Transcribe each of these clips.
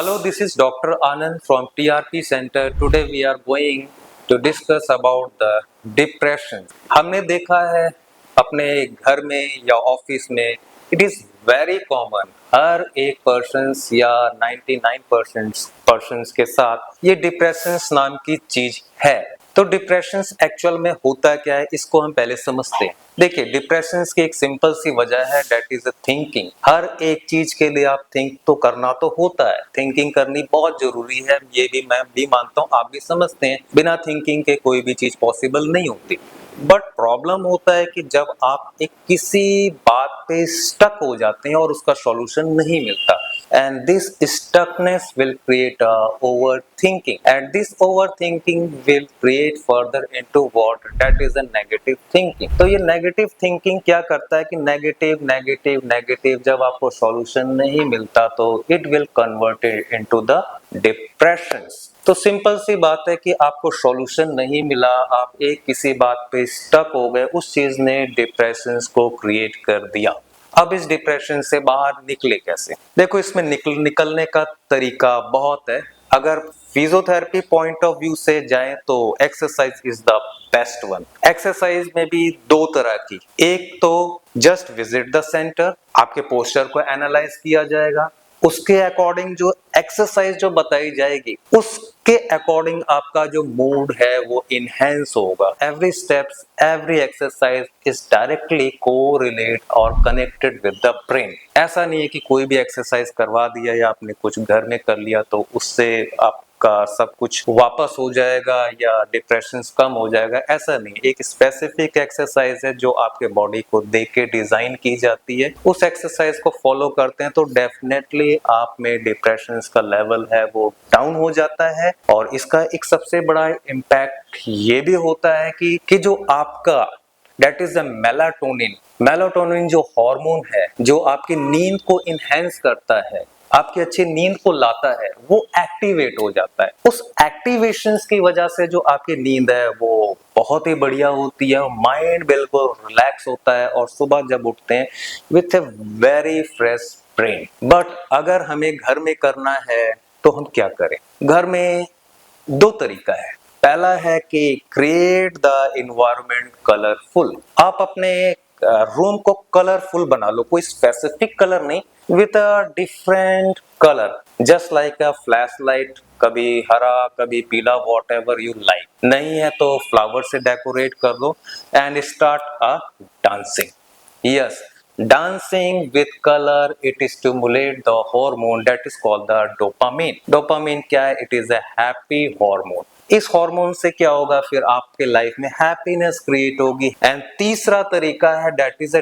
Hello, this is Dr. Anand from TRP Center. Today we are going to discuss about the depression. हमने देखा है अपने घर में या ऑफिस में, it is very common. हर एक पर्सन या 99% पर्सन्स के साथ ये डिप्रेशन नाम की चीज है। तो डिप्रेशन एक्चुअल में होता क्या है, इसको हम पहले समझते हैं। देखिए, डिप्रेशन की एक सिंपल सी वजह है, दैट इज थिंकिंग। हर एक चीज के लिए आप थिंक तो करना तो होता है, थिंकिंग करनी बहुत जरूरी है, ये भी मैं भी मानता हूँ, आप भी समझते हैं। बिना थिंकिंग के कोई भी चीज पॉसिबल नहीं होती। बट प्रॉब्लम होता है कि जब आप एक किसी बात पे स्टक हो जाते हैं और उसका सॉल्यूशन नहीं मिलता, and this stuckness will create overthinking, and this overthinking will create further into what that is a negative thinking. तो ये negative thinking क्या करता है कि नेगेटिव जब आपको सॉल्यूशन नहीं मिलता तो it will convert it into the depressions. तो सिंपल सी बात है कि आपको सॉल्यूशन नहीं मिला, आप एक किसी बात पे स्टक हो गए, उस चीज ने डिप्रेशन को क्रिएट कर दिया। अब इस डिप्रेशन से बाहर निकले कैसे? देखो, इसमें निकलने का तरीका बहुत है। अगर फिजियोथेरेपी पॉइंट ऑफ व्यू से जाएं तो exercise is the best one. Exercise में भी दो तरह की, एक तो जस्ट विजिट द सेंटर, आपके पोस्चर को एनालाइज किया जाएगा, उसके अकॉर्डिंग जो एक्सरसाइज जो बताई जाएगी उसके अकॉर्डिंग आपका जो मूड है वो इनहेंस होगा। Every steps, every exercise is directly correlate और कनेक्टेड विद द ब्रेन। ऐसा नहीं है कि कोई भी एक्सरसाइज करवा दिया या आपने कुछ घर में कर लिया तो उससे आपका सब कुछ वापस हो जाएगा या डिप्रेशन कम हो जाएगा, ऐसा नहीं। एक स्पेसिफिक एक्सरसाइज है जो आपके बॉडी को देख के डिजाइन की जाती है, उस एक्सरसाइज को फॉलो करते हैं तो डेफिनेटली आप में डिप्रेशन का लेवल है वो डाउन हो जाता है। और इसका एक सबसे बड़ा इम्पैक्ट ये भी होता है कि जो आपका दैट इज द मेलाटोनिन जो हार्मोन है, जो आपकी नींद को इनहेंस करता है, आपकी अच्छी नींद को लाता है, वो एक्टिवेट हो जाता है। उस एक्टिवेशंस की वजह से जो आपकी नींद है वो बहुत ही बढ़िया होती है, माइंड बिल्कुल रिलैक्स होता है और सुबह जब उठते हैं with a very fresh brain. But अगर हमें घर में करना है तो हम क्या करें? घर में दो तरीका है। पहला है कि क्रिएट द एनवायरनमेंट कलरफुल। आप अपने रूम को कलरफुल बना लो, कोई स्पेसिफिक कलर नहीं, with a different colour, just like a flash light, कभी हरा कभी पीला, वॉट एवर यू लाइक। नहीं है तो फ्लावर से डेकोरेट कर लो and start a dancing. Yes, dancing with color, it stimulate the hormone that is called the dopamine क्या है? it is a happy hormone। इस हार्मोन से क्या होगा, फिर आपके लाइफ में हैप्पीनेस क्रिएट होगी। एंड तीसरा तरीका है दैट इज अ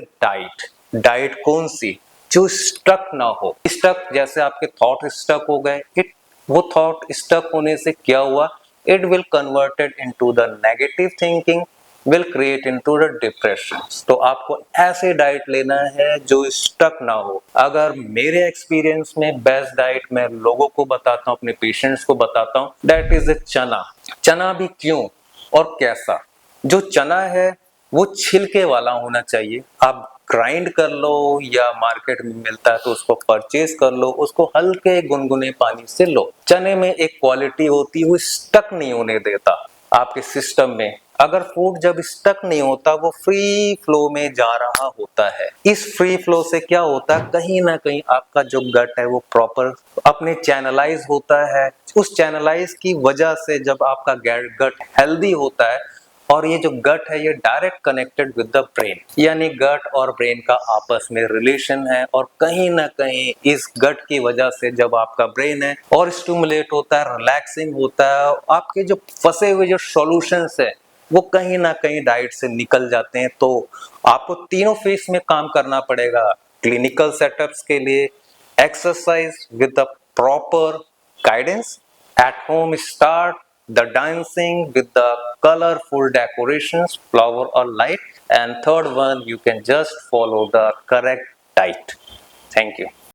डाइट कौन सी? जो स्टक ना हो। स्टक जैसे आपके थॉट स्टक हो गए, वो थॉट स्टक होने से क्या हुआ, it will converted into the negative thinking, will create into the depression। तो आपको ऐसे डाइट लेना है जो स्टक ना हो। अगर मेरे एक्सपीरियंस में बेस्ट डाइट मैं लोगों को बताता हूँ, अपने पेशेंट्स को बताता हूँ, दैट इज चना। चना भी क्यों और कैसा? जो चना है वो छिलके वाला होना चाहिए। आप ग्राइंड कर लो या मार्केट में मिलता है तो उसको परचेज कर लो, उसको हल्के गुनगुने पानी से लो। चने में एक क्वालिटी होती है, वो स्टक नहीं होने देता आपके सिस्टम में। अगर फूड जब स्टक नहीं होता, वो फ्री फ्लो में जा रहा होता है। इस फ्री फ्लो से क्या होता है, कहीं ना कहीं आपका जो गट है वो प्रॉपर अपने चैनलाइज होता है। उस चैनलाइज की वजह से जब आपका गट हेल्दी होता है, और ये जो गट है ये direct connected with the brain, यानी गट और ब्रेन का आपस में रिलेशन है। और कहीं ना कहीं इस गट की वजह से जब आपका ब्रेन है और स्टिमुलेट होता है, रिलैक्सिंग होता है, आपके जो फंसे हुए जो सॉल्यूशंस है वो कहीं ना कहीं डाइट से निकल जाते हैं। तो आपको तीनों फेस में काम करना पड़ेगा। क्लिनिकल सेटअप्स के लिए exercise with the proper guidance, at home start the dancing with the colorful decorations, flower or light, and third one you can just follow the correct diet. Thank you.